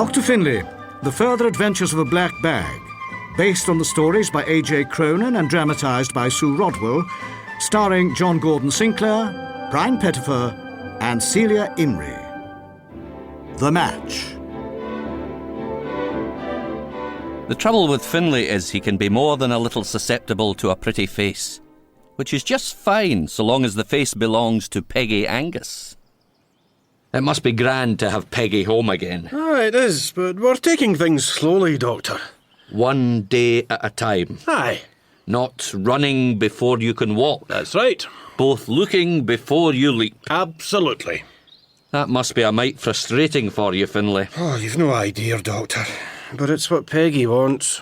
Dr. Finlay, The Further Adventures of a Black Bag, based on the stories by A.J. Cronin and dramatised by Sue Rodwell, starring John Gordon Sinclair, Brian Pettifer and Celia Imrie. The Match. The trouble with Finlay is he can be more than a little susceptible to a pretty face, which is just fine so long as the face belongs to Peggy Angus. It must be grand to have Peggy home again. It is, but we're taking things slowly, Doctor. One day at a time. Aye. Not running before you can walk. That's right. Both looking before you leap. Absolutely. That must be a mite frustrating for you, Finlay. Oh, you've no idea, Doctor. But it's what Peggy wants.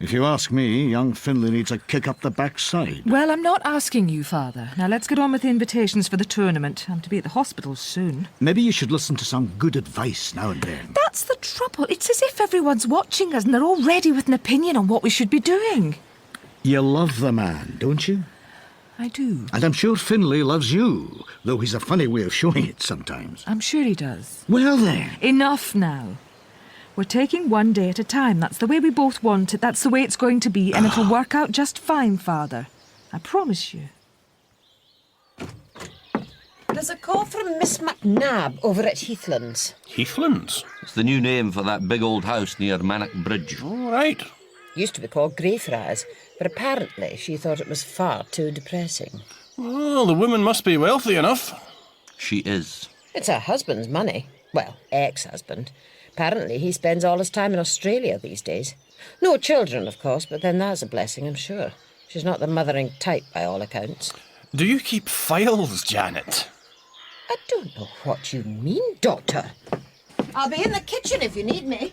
If you ask me, young Finlay needs a kick up the backside. Well, I'm not asking you, Father. Now let's get on with the invitations for the tournament. I'm to be at the hospital soon. Maybe you should listen to some good advice now and then. That's the trouble. It's as if everyone's watching us and they're all ready with an opinion on what we should be doing. You love the man, don't you? I do. And I'm sure Finlay loves you, though he's a funny way of showing it sometimes. I'm sure he does. Well then. Enough now. We're taking one day at a time. That's the way we both want it. That's the way it's going to be, and it'll work out just fine, Father. I promise you. There's a call from Miss McNabb over at Heathlands. Heathlands? It's the new name for that big old house near Mannock Bridge. All right. Used to be called Greyfriars, but apparently she thought it was far too depressing. Well, the woman must be wealthy enough. She is. It's her husband's money. Well, ex-husband. Apparently he spends all his time in Australia these days. No children, of course, but then that's a blessing, I'm sure. She's not the mothering type, by all accounts. Do you keep files, Janet? I don't know what you mean, Doctor. I'll be in the kitchen if you need me.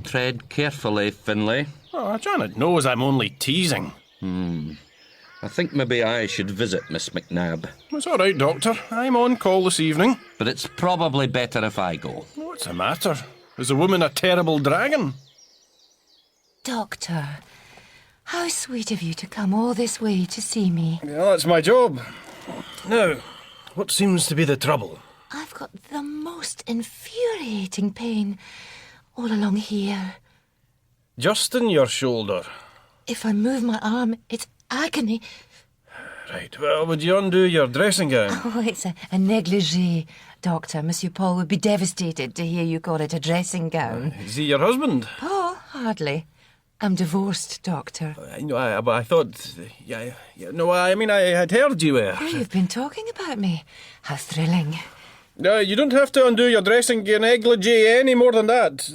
Tread carefully, Finlay. Oh, Janet knows I'm only teasing. I think maybe I should visit Miss McNabb. It's all right, Doctor. I'm on call this evening. But it's probably better if I go. What's the matter? Is the woman a terrible dragon? Doctor, how sweet of you to come all this way to see me. Yeah, that's my job. Now, what seems to be the trouble? I've got the most infuriating pain all along here. Just in your shoulder. If I move my arm, it's agony. Right, well, would you undo your dressing gown? Oh, it's a negligee, Doctor. Monsieur Paul would be devastated to hear you call it a dressing gown. Is he your husband? Oh, hardly. I'm divorced, Doctor. I thought... I had heard you were. Oh, you've been talking about me. How thrilling. You don't have to undo your dressing negligee any more than that.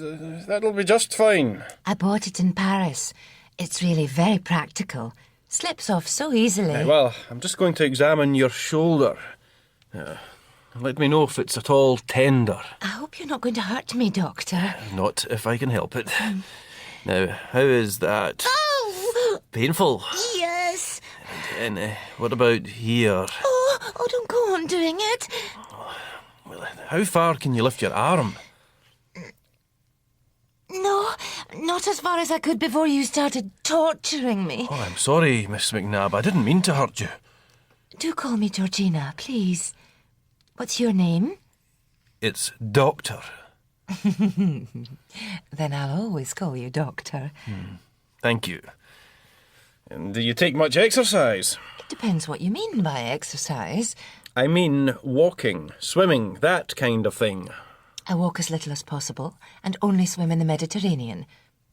That'll be just fine. I bought it in Paris. It's really very practical. Slips off so easily. Well, I'm just going to examine your shoulder. Let me know if it's at all tender. I hope you're not going to hurt me, Doctor. Not if I can help it. Now, how is that? Oh! Painful? Yes. And what about here? Oh, don't go on doing it. Well, how far can you lift your arm? No, not as far as I could before you started torturing me. Oh, I'm sorry, Miss McNabb. I didn't mean to hurt you. Do call me Georgina, please. What's your name? It's Doctor. Then I'll always call you Doctor. Thank you. And do you take much exercise? It depends what you mean by exercise. I mean walking, swimming, that kind of thing. I walk as little as possible and only swim in the Mediterranean.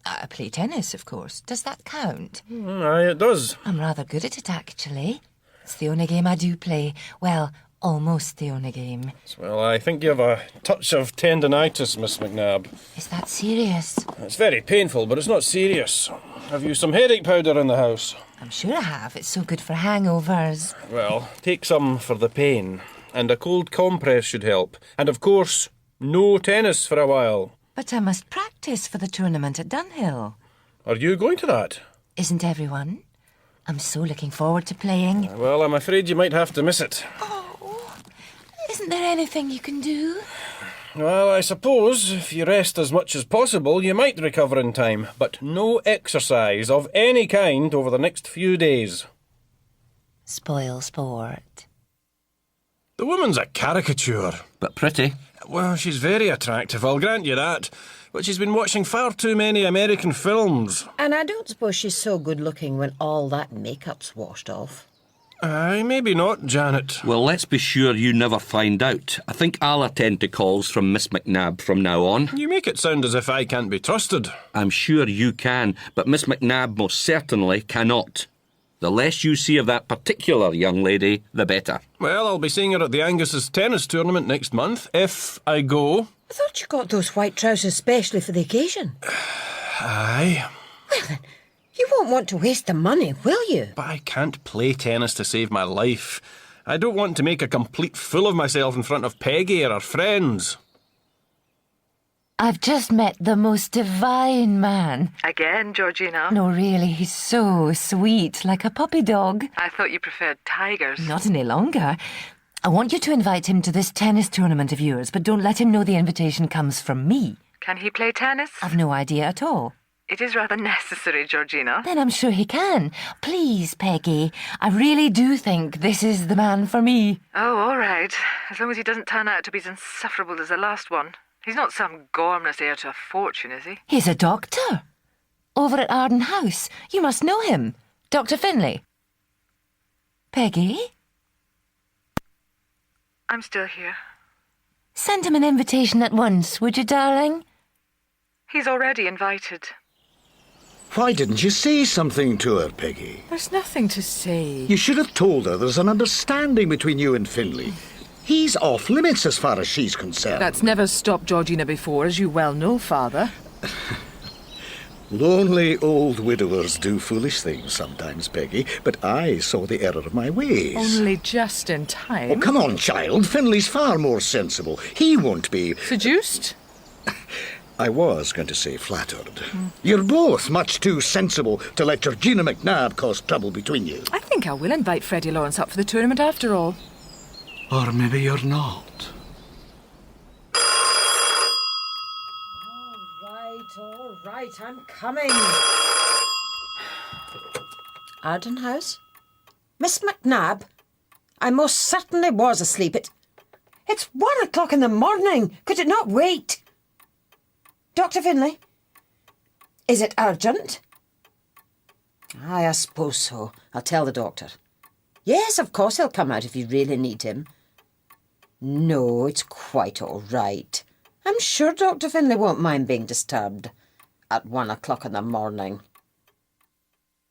I play tennis, of course. Does that count? Aye, it does. I'm rather good at it, actually. It's the only game I do play. Well, almost the only game. Well, I think you have a touch of tendinitis, Miss McNabb. Is that serious? It's very painful, but it's not serious. Have you some headache powder in the house? I'm sure I have. It's so good for hangovers. Well, take some for the pain. And a cold compress should help. And of course, no tennis for a while. But I must practice for the tournament at Dunhill. Are you going to that? Isn't everyone? I'm so looking forward to playing. Well, I'm afraid you might have to miss it. Oh, isn't there anything you can do? Well, I suppose if you rest as much as possible, you might recover in time. But no exercise of any kind over the next few days. Spoil sport. The woman's a caricature. But pretty. Well, she's very attractive, I'll grant you that. But she's been watching far too many American films. And I don't suppose she's so good-looking when all that makeup's washed off. Aye, maybe not, Janet. Well, let's be sure you never find out. I think I'll attend to calls from Miss McNabb from now on. You make it sound as if I can't be trusted. I'm sure you can, but Miss McNabb most certainly cannot. The less you see of that particular young lady, the better. Well, I'll be seeing her at the Angus's tennis tournament next month, if I go. I thought you got those white trousers specially for the occasion. Aye. Well then, you won't want to waste the money, will you? But I can't play tennis to save my life. I don't want to make a complete fool of myself in front of Peggy or her friends. I've just met the most divine man. Again, Georgina. No, really, he's so sweet, like a puppy dog. I thought you preferred tigers. Not any longer. I want you to invite him to this tennis tournament of yours, but don't let him know the invitation comes from me. Can he play tennis? I've no idea at all. It is rather necessary, Georgina. Then I'm sure he can. Please, Peggy, I really do think this is the man for me. Oh, all right. As long as he doesn't turn out to be as insufferable as the last one. He's not some gormless heir to a fortune, is he? He's a doctor. Over at Arden House. You must know him. Dr. Finlay. Peggy? I'm still here. Send him an invitation at once, would you, darling? He's already invited. Why didn't you say something to her, Peggy? There's nothing to say. You should have told her there's an understanding between you and Finlay. He's off limits as far as she's concerned. That's never stopped Georgina before, as you well know, Father. Lonely old widowers do foolish things sometimes, Peggy, but I saw the error of my ways. Only just in time. Oh, come on, child. Finlay's far more sensible. He won't be... Seduced? I was going to say flattered. You're both much too sensible to let Georgina McNabb cause trouble between you. I think I will invite Freddie Lawrence up for the tournament after all. Or maybe you're not. All right, I'm coming. Arden House? Miss McNabb? I most certainly was asleep. It's 1 o'clock in the morning. Could it not wait? Dr. Finlay? Is it urgent? Aye, I suppose so. I'll tell the doctor. Yes, of course he'll come out if you really need him. No, it's quite all right. I'm sure Dr. Finlay won't mind being disturbed at 1 o'clock in the morning.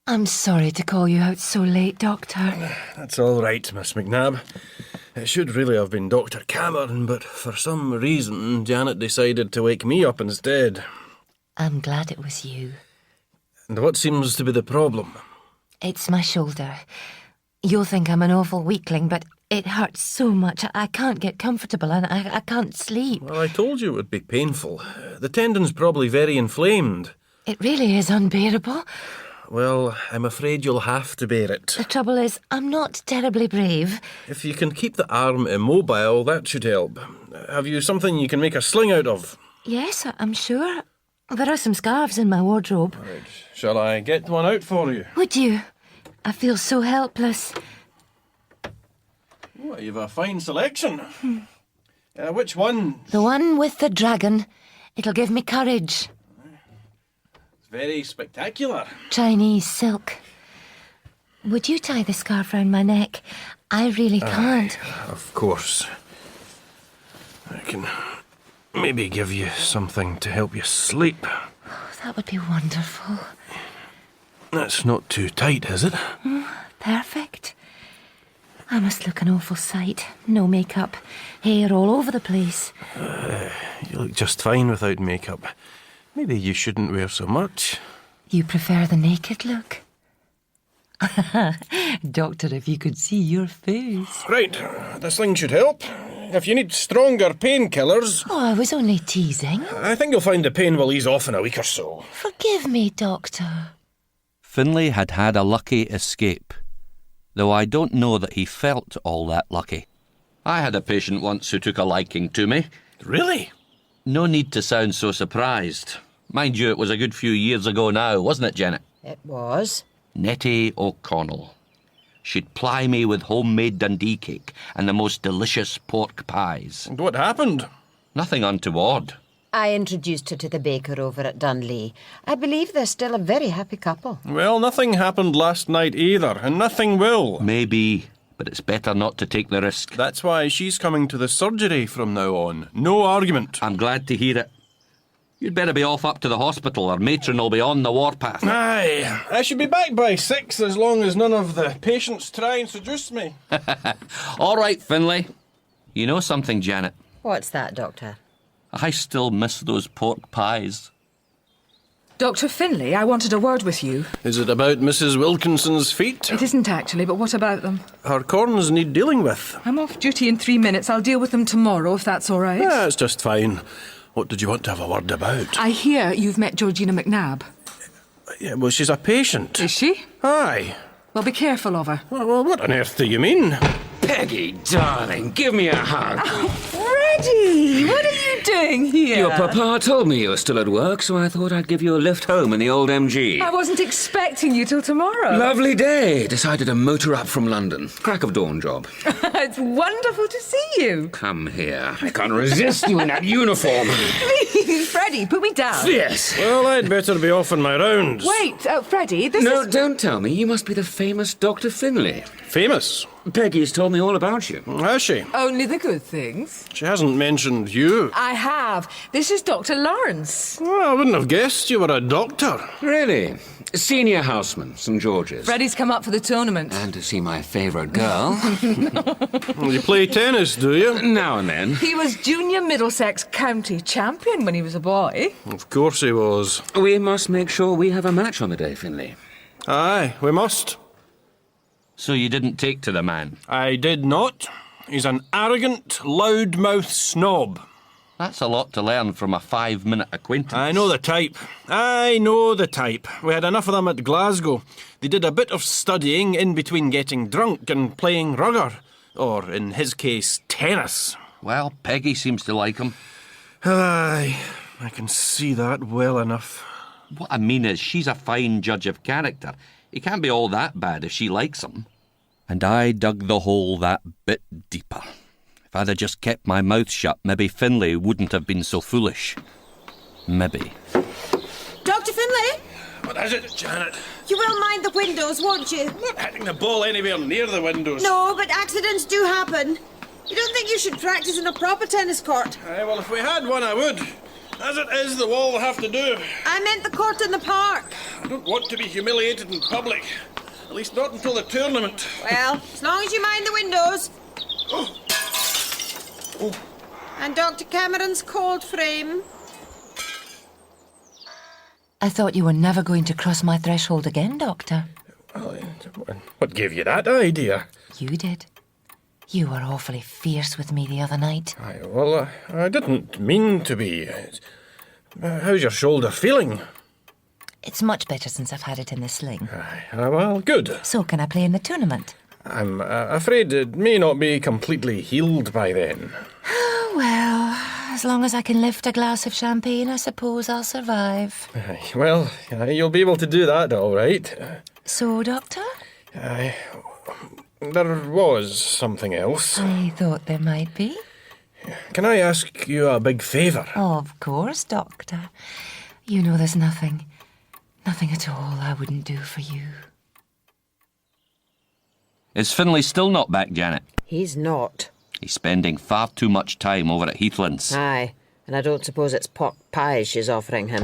I'm sorry to call you out so late, Doctor. That's all right, Miss McNabb. It should really have been Dr. Cameron, but for some reason Janet decided to wake me up instead. I'm glad it was you. And what seems to be the problem? It's my shoulder. You'll think I'm an awful weakling, but it hurts so much. I can't get comfortable and I can't sleep. Well, I told you it would be painful. The tendon's probably very inflamed. It really is unbearable. Well, I'm afraid you'll have to bear it. The trouble is, I'm not terribly brave. If you can keep the arm immobile, that should help. Have you something you can make a sling out of? Yes, I'm sure. There are some scarves in my wardrobe. Right. Shall I get one out for you? Would you? I feel so helpless. Oh, you've a fine selection. Which one? The one with the dragon. It'll give me courage. It's very spectacular. Chinese silk. Would you tie the scarf round my neck? I really can't. Of course. I can maybe give you something to help you sleep. That would be wonderful. That's not too tight, is it? Perfect. I must look an awful sight. No makeup. Hair all over the place. You look just fine without makeup. Maybe you shouldn't wear so much. You prefer the naked look? Doctor, if you could see your face. Right, this thing should help. If you need stronger painkillers, Oh, I was only teasing. I think you'll find the pain will ease off in a week or so. Forgive me, Doctor. Finlay had had a lucky escape, though I don't know that he felt all that lucky. I had a patient once who took a liking to me. Really? No need to sound so surprised. Mind you, it was a good few years ago now, wasn't it, Janet? It was. Nettie O'Connell. She'd ply me with homemade Dundee cake and the most delicious pork pies. And what happened? Nothing untoward. I introduced her to the baker over at Dunlee. I believe they're still a very happy couple. Well, nothing happened last night either, and nothing will. Maybe, but it's better not to take the risk. That's why she's coming to the surgery from now on. No argument. I'm glad to hear it. You'd better be off up to the hospital, or matron will be on the warpath. Aye, I should be back by 6 as long as none of the patients try and seduce me. All right, Finlay. You know something, Janet? What's that, Doctor? I still miss those pork pies. Dr. Finlay, I wanted a word with you. Is it about Mrs. Wilkinson's feet? It isn't actually, but what about them? Her corns need dealing with. I'm off duty in 3 minutes. I'll deal with them tomorrow, if that's all right. Yeah, it's just fine. What did you want to have a word about? I hear you've met Georgina McNabb. Yeah, well, she's a patient. Is she? Aye. Well, be careful of her. Well, what on earth do you mean? Peggy, darling, give me a hug. Freddie, what are you doing here? Your papa told me you were still at work, so I thought I'd give you a lift home in the old MG. I wasn't expecting you till tomorrow. Lovely day. Decided to motor up from London. Crack of dawn job. It's wonderful to see you. Come here. I can't resist you in that uniform. Please, Freddie, put me down. Yes. Well, I'd better be off on my rounds. Wait, Freddie, this No, is... don't tell me. You must be the famous Dr. Finlay. Famous? Peggy's told me all about you. Has she? Only the good things. She hasn't mentioned you. I have. This is Dr. Lawrence. Well, I wouldn't have guessed you were a doctor. Really? Senior houseman, St. George's. Freddie's come up for the tournament. And to see my favourite girl. You play tennis, do you? Now and then. He was junior Middlesex county champion when he was a boy. Of course he was. We must make sure we have a match on the day, Finlay. Aye, we must. So you didn't take to the man? I did not. He's an arrogant, loudmouth snob. That's a lot to learn from a 5-minute acquaintance. I know the type. I know the type. We had enough of them at Glasgow. They did a bit of studying in between getting drunk and playing rugger. Or, in his case, tennis. Well, Peggy seems to like him. Aye, I can see that well enough. What I mean is, she's a fine judge of character. He can't be all that bad if she likes him. And I dug the hole that bit deeper. If I'd have just kept my mouth shut, maybe Finlay wouldn't have been so foolish. Maybe. Dr. Finlay, What is it, Janet? you will mind the windows, won't you? I'm not hitting the ball anywhere near the windows. No, but accidents do happen. You don't think you should practice in a proper tennis court? Aye, well, if we had one, I would. As it is, the wall will have to do. I meant the court in the park. I don't want to be humiliated in public. At least not until the tournament. Well, as long as you mind the windows. And Dr. Cameron's cold frame. I thought you were never going to cross my threshold again, Doctor. What gave you that idea? You did. You were awfully fierce with me the other night. Aye, well, I didn't mean to be. How's your shoulder feeling? It's much better since I've had it in the sling. Aye, well, good. So can I play in the tournament? I'm afraid it may not be completely healed by then. Oh, well, as long as I can lift a glass of champagne, I suppose I'll survive. Aye, well, you'll be able to do that, all right. So, Doctor? Aye, there was something else. I thought there might be. Can I ask you a big favour? Of course, Doctor. You know there's nothing at all I wouldn't do for you. Is Finlay still not back, Janet? He's not. He's spending far too much time over at Heathlands. Aye, and I don't suppose it's pork pies she's offering him.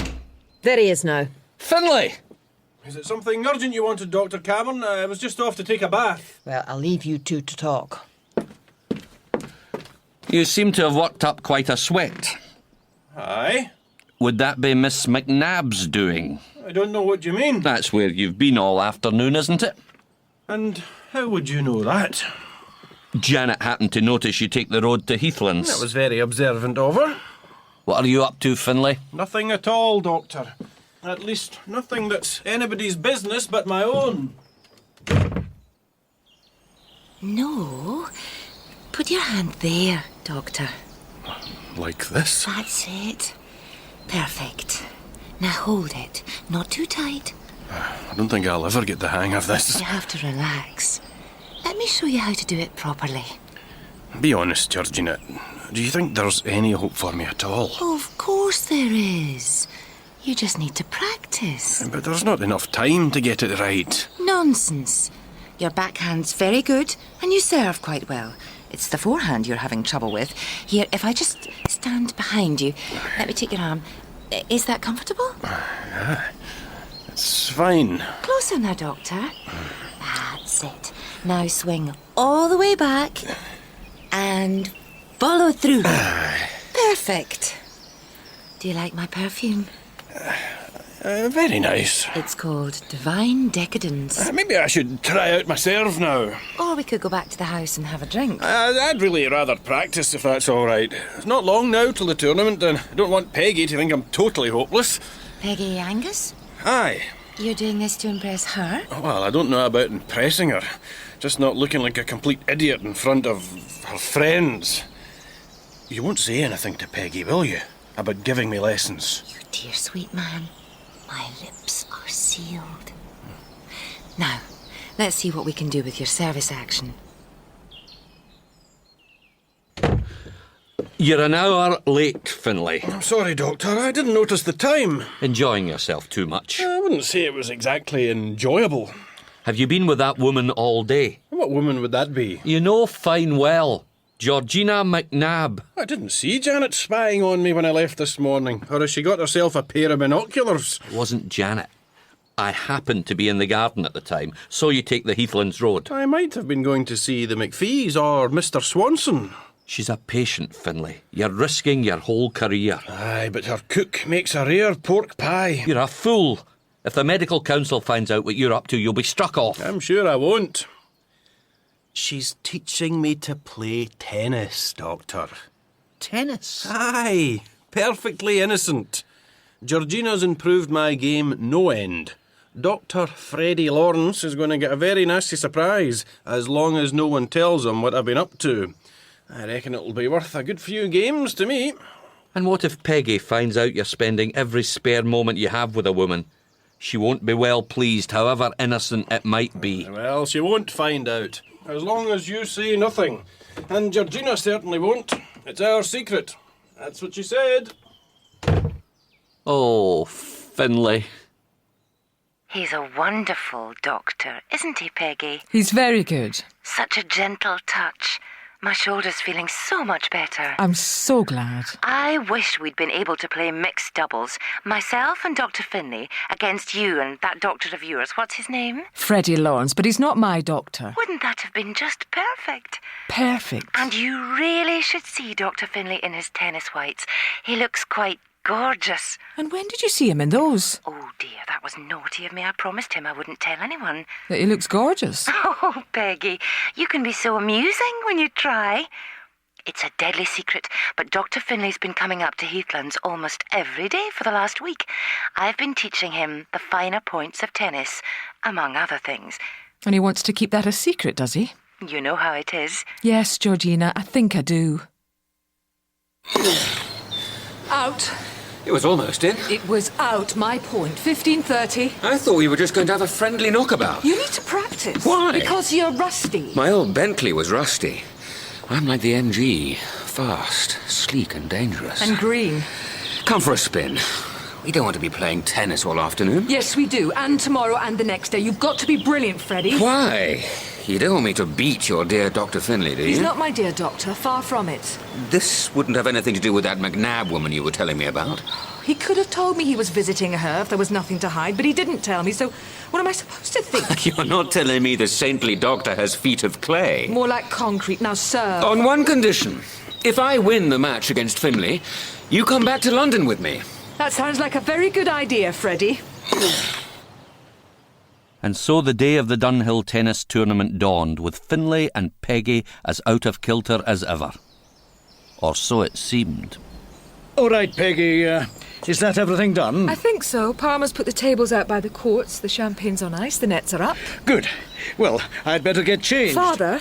There he is now. Finlay! Is it something urgent you wanted, Dr. Cameron? I was just off to take a bath. Well, I'll leave you two to talk. You seem to have worked up quite a sweat. Aye? Would that be Miss McNabb's doing? I don't know what you mean. That's where you've been all afternoon, isn't it? And how would you know that? Janet happened to notice you take the road to Heathlands. That was very observant of her. What are you up to, Finlay? Nothing at all, Doctor. At least nothing that's anybody's business but my own. No. Put your hand there, Doctor. Like this? That's it. Perfect. Now hold it. Not too tight. I don't think I'll ever get the hang of this. You have to relax. Let me show you how to do it properly. Be honest, Georgina. Do you think there's any hope for me at all? Of course there is. You just need to practice. But there's not enough time to get it right. Nonsense. Your backhand's very good, and you serve quite well. It's the forehand you're having trouble with. Here, if I just stand behind you, let me take your arm. Is that comfortable? It's fine. Closer now, Doctor. That's it. Now swing all the way back and follow through. Perfect. Do you like my perfume? Very nice. It's called Divine Decadence. Maybe I should try out my serve now. Or we could go back to the house and have a drink. I'd really rather practice if that's all right. It's not long now till the tournament, and I don't want Peggy to think I'm totally hopeless. Peggy Angus? Aye. You're doing this to impress her? Well, I don't know about impressing her. Just not looking like a complete idiot in front of her friends. You won't say anything to Peggy, will you? About giving me lessons? You dear sweet man. My lips are sealed. Now, let's see what we can do with your service action. You're an hour late, Finlay. I'm sorry, Doctor. I didn't notice the time. Enjoying yourself too much. I wouldn't say it was exactly enjoyable. Have you been with that woman all day? What woman would that be? You know fine well. Georgina McNabb. I didn't see Janet spying on me when I left this morning. Or has she got herself a pair of binoculars? It wasn't Janet. I happened to be in the garden at the time. Saw you take the Heathlands Road. I might have been going to see the McPhees or Mr. Swanson. She's a patient, Finlay. You're risking your whole career. Aye, but her cook makes a rare pork pie. You're a fool. If the medical council finds out what you're up to, you'll be struck off. I'm sure I won't. She's teaching me to play tennis, Doctor. Tennis? Aye, perfectly innocent. Georgina's improved my game no end. Dr. Freddie Lawrence is going to get a very nasty surprise, as long as no one tells him what I've been up to. I reckon it'll be worth a good few games to me. And what if Peggy finds out you're spending every spare moment you have with a woman? She won't be well pleased, however innocent it might be. Well, she won't find out. As long as you say nothing. And Georgina certainly won't. It's our secret. That's what she said. Oh, Finlay. He's a wonderful doctor, isn't he, Peggy? He's very good. Such a gentle touch. My shoulder's feeling so much better. I'm so glad. I wish we'd been able to play mixed doubles, myself and Dr. Finlay, against you and that doctor of yours. What's his name? Freddie Lawrence, but he's not my doctor. Wouldn't that have been just perfect? Perfect. And you really should see Dr. Finlay in his tennis whites. He looks quite gorgeous. And when did you see him in those? Oh dear, that was naughty of me. I promised him I wouldn't tell anyone. That he looks gorgeous. Oh, Peggy, you can be so amusing when you try. It's a deadly secret, but Dr. Finlay's been coming up to Heathlands almost every day for the last week. I've been teaching him the finer points of tennis, among other things. And he wants to keep that a secret, does he? You know how it is. Yes, Georgina, I think I do. Out. It was almost in. It was out, my point. 15:30. I thought we were just going to have a friendly knockabout. You need to practice. Why? Because you're rusty. My old Bentley was rusty. I'm like the MG. Fast, sleek and dangerous. And green. Come for a spin. We don't want to be playing tennis all afternoon. Yes, we do. And tomorrow and the next day. You've got to be brilliant, Freddie. Why? You don't want me to beat your dear Dr. Finlay, do you? He's not my dear doctor. Far from it. This wouldn't have anything to do with that McNabb woman you were telling me about. He could have told me he was visiting her if there was nothing to hide, but he didn't tell me, so what am I supposed to think? You're not telling me the saintly doctor has feet of clay. More like concrete. Now, sir. On one condition. If I win the match against Finlay, you come back to London with me. That sounds like a very good idea, Freddie. And so the day of the Dunhill tennis tournament dawned, with Finlay and Peggy as out of kilter as ever. Or so it seemed. All right, Peggy, is that everything done? I think so. Palmer's put the tables out by the courts, the champagne's on ice, the nets are up. Good. Well, I'd better get changed. Father,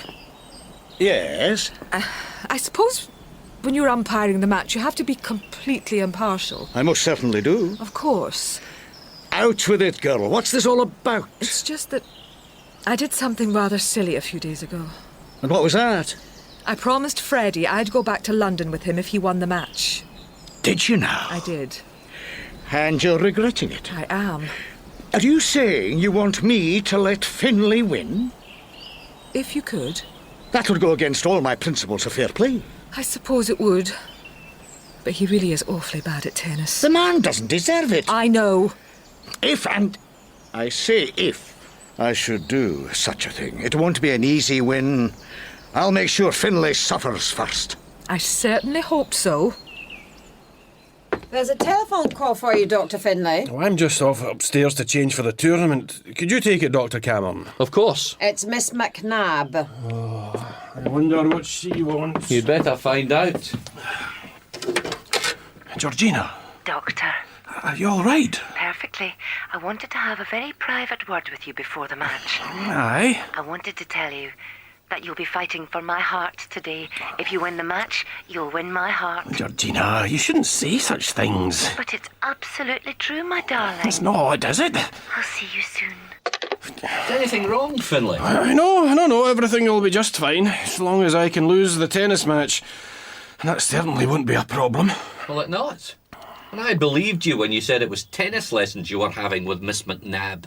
Yes? I suppose when you're umpiring the match, you have to be completely impartial. I most certainly do. Of course. Out with it, girl. What's this all about? It's just that I did something rather silly a few days ago. And what was that? I promised Freddie I'd go back to London with him if he won the match. Did you now? I did. And you're regretting it? I am. Are you saying you want me to let Finlay win? If you could. That would go against all my principles of fair play. I suppose it would. But he really is awfully bad at tennis. The man doesn't deserve it. I know. If, and I say if, I should do such a thing, it won't be an easy win. I'll make sure Finlay suffers first. I certainly hope so. There's a telephone call for you, Dr. Finlay. Oh, I'm just off upstairs to change for the tournament. Could you take it, Dr. Cameron? Of course. It's Miss McNabb. I wonder what she wants. You'd better find out. Georgina, Doctor. are you all right? Perfectly. I wanted to have a very private word with you before the match. Aye. I wanted to tell you that you'll be fighting for my heart today. If you win the match, you'll win my heart. Georgina, you shouldn't say such things. But it's absolutely true, my darling. It's not, is it? I'll see you soon. Is anything wrong, Finlay? No, everything will be just fine, as long as I can lose the tennis match. That certainly won't be a problem. Will it not? And I believed you when you said it was tennis lessons you were having with Miss McNabb.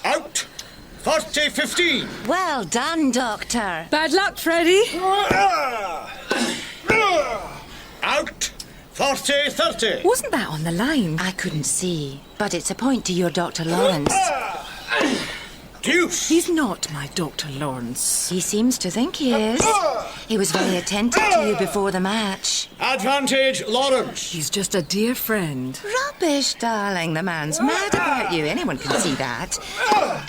Out! 40-15! Well done, Doctor. Bad luck, Freddie. Out! 40-30! Wasn't that on the line? I couldn't see, but it's a point to your Dr. Lawrence. Deuce! He's not my Dr. Lawrence. He seems to think he is. He was very attentive to you before the match. Advantage, Lawrence! He's just a dear friend. Rubbish, darling. The man's mad about you. Anyone can see that.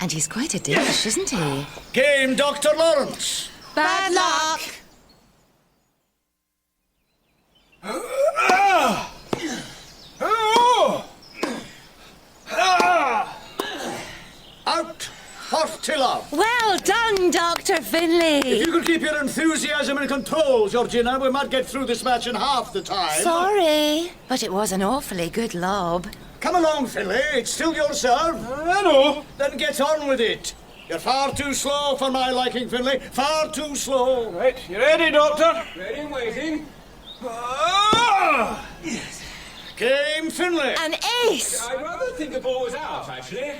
And he's quite a dish, isn't he? Game, Dr. Lawrence! Bad luck. Out! 40 love! Well done, Dr. Finlay. If you could keep your enthusiasm in control, Georgina, we might get through this match in half the time. Sorry, but it was an awfully good lob. Come along, Finlay. It's still your serve. I know. Then get on with it. You're far too slow for my liking, Finlay. Far too slow. Right, you ready, Doctor? Ready and waiting. Game, Finlay. An ace. I'd rather think the ball was out, actually.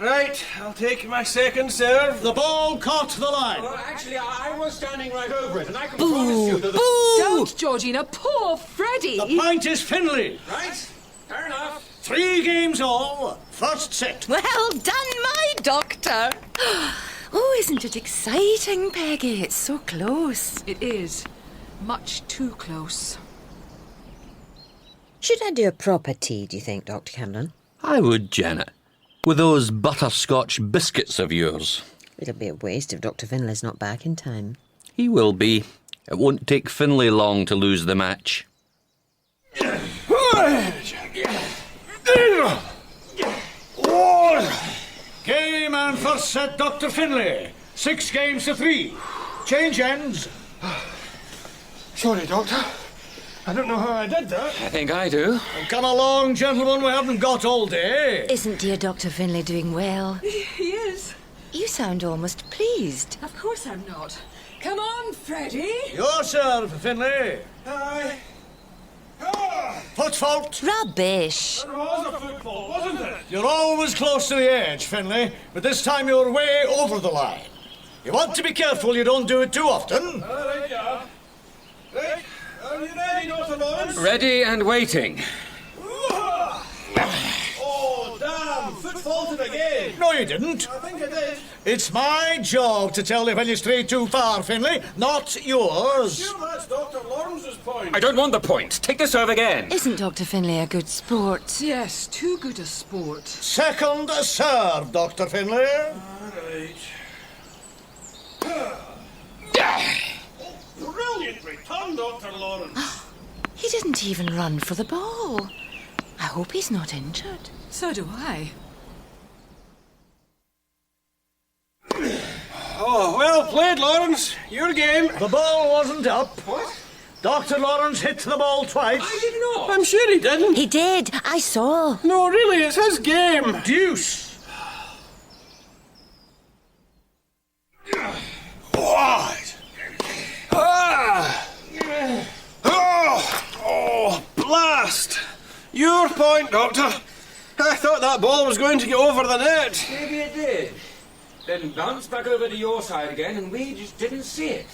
Right, I'll take my second serve. The ball caught the line. Well, actually, I was standing right over it, and I can promise you that the... Don't, Georgina. Poor Freddie. The point is Finlay. Right, fair enough. 3 games all. First set. Well done, my doctor. Oh, isn't it exciting, Peggy? It's so close. It is. Much too close. Should I do a proper tea, do you think, Dr. Cameron? I would, Janet. With those butterscotch biscuits of yours. It'll be a waste if Dr. Finlay's not back in time. He will be. It won't take Finlay long to lose the match. Game and first set, Dr. Finlay. 6 games to 3. Change ends. Sorry, Doctor. I don't know how I did that. I think I do. Come along, gentlemen. We haven't got all day. Isn't dear Dr. Finlay doing well? He is. You sound almost pleased. Of course I'm not. Come on, Freddie. Your serve, Finlay. Aye. Foot fault. Rubbish. It was a football, wasn't it? You're always close to the edge, Finlay, but this time you're way over the line. You want to be careful you don't do it too often. All right, yeah. Right, are you ready, Dr. Lawrence? Ready and waiting. Oh, damn, foot faulted again. No, you didn't. I think I did. It's my job to tell you when you stray too far, Finlay, not yours. Sure, that's Dr. Lawrence's point. I don't want the point. Take the serve again. Isn't Dr. Finlay a good sport? Yes, too good a sport. Second serve, Dr. Finlay. All right. Brilliant return, Dr. Lawrence. He didn't even run for the ball. I hope he's not injured. So do I. Oh, well played, Lawrence. Your game. The ball wasn't up. What? Dr. Lawrence hit the ball twice. I did not. I'm sure he didn't. He did. I saw. No, really, it's his game. Deuce. Your point, Doctor. I thought that ball was going to get over the net. Maybe it did. Then bounced back over to your side again, and we just didn't see it.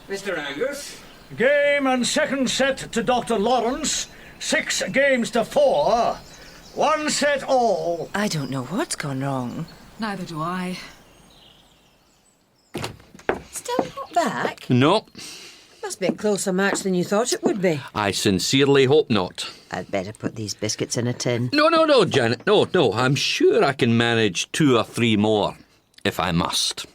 Mr. Angus? Game and second set to Dr. Lawrence. 6 games to 4. 1 set all. I don't know what's gone wrong. Neither do I. Still not back? No, Must be a closer match than you thought it would be. I sincerely hope not. I'd better put these biscuits in a tin. No, Janet. No. I'm sure I can manage 2 or 3 more, if I must.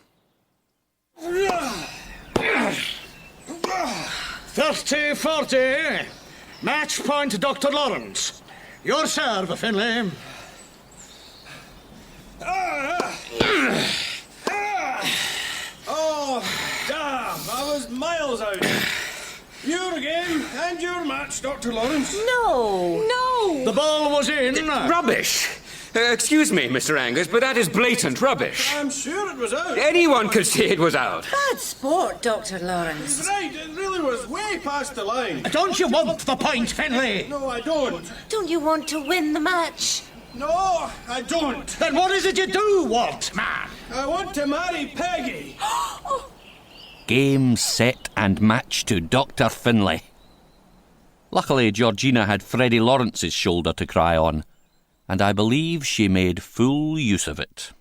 30-40. Match point, Dr. Lawrence. Your serve, Finlay. Oh, damn, I was miles out. Your game and your match, Dr. Lawrence. No! The ball was in. Rubbish! Excuse me, Mr. Angus, but that is blatant rubbish. I'm sure it was out. Anyone could see it was out. Bad sport, Dr. Lawrence. That's right, it really was way past the line. Don't you want the point, Finlay? No, I don't. Don't you want to win the match? No, I don't. Then what is it you do want, man? I want to marry Peggy. Game, set and match to Dr. Finlay. Luckily, Georgina had Freddie Lawrence's shoulder to cry on, and I believe she made full use of it.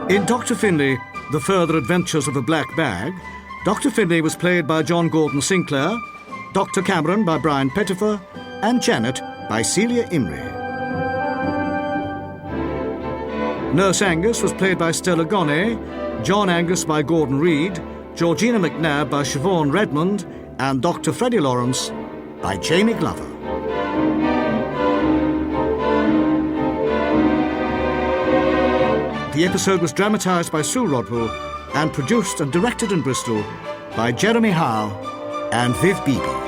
In Dr. Finlay, The Further Adventures of the Black Bag, Dr. Finlay was played by John Gordon Sinclair, Dr. Cameron by Brian Pettifer, and Janet by Celia Imrie. Nurse Angus was played by Stella Gonnet, John Angus by Gordon Reed, Georgina McNabb by Siobhan Redmond, and Dr. Freddie Lawrence by Jamie Glover. The episode was dramatised by Sue Rodwell and produced and directed in Bristol by Jeremy Howe and Viv Beebe.